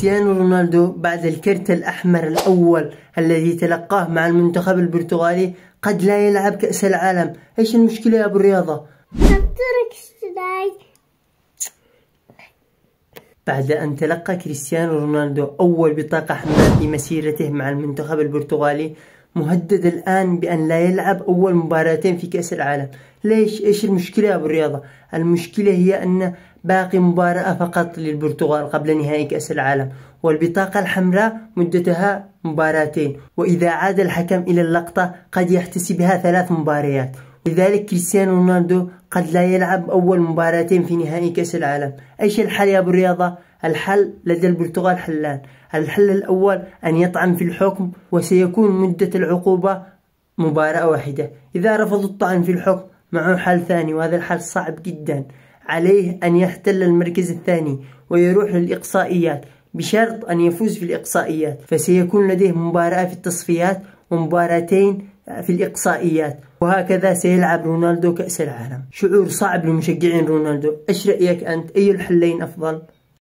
كريستيانو رونالدو بعد الكرت الأحمر الأول الذي تلقاه مع المنتخب البرتغالي قد لا يلعب كأس العالم. ايش المشكلة يا ابو الرياضة؟ بعد أن تلقى كريستيانو رونالدو أول بطاقة حمراء في مسيرته مع المنتخب البرتغالي، مهدد الآن بأن لا يلعب أول مباراتين في كأس العالم. ليش؟ إيش المشكلة يا أبو الرياضة؟ المشكلة هي أن باقي مباراة فقط للبرتغال قبل نهائي كأس العالم، والبطاقة الحمراء مدتها مباراتين، وإذا عاد الحكم إلى اللقطة قد يحتسبها 3 مباريات، لذلك كريستيانو رونالدو قد لا يلعب أول مباراتين في نهائي كأس العالم. إيش الحل يا أبو الرياضة؟ الحل لدى البرتغال حلان. الحل الأول أن يطعن في الحكم، وسيكون مدة العقوبة مباراة واحدة. إذا رفض الطعن في الحكم معه حل ثاني، وهذا الحل صعب جدا. عليه أن يحتل المركز الثاني ويروح للإقصائيات، بشرط أن يفوز في الإقصائيات، فسيكون لديه مباراة في التصفيات ومباراتين في الإقصائيات، وهكذا سيلعب رونالدو كأس العالم. شعور صعب لمشجعين رونالدو. إيش رأيك أنت؟ أي الحلين أفضل؟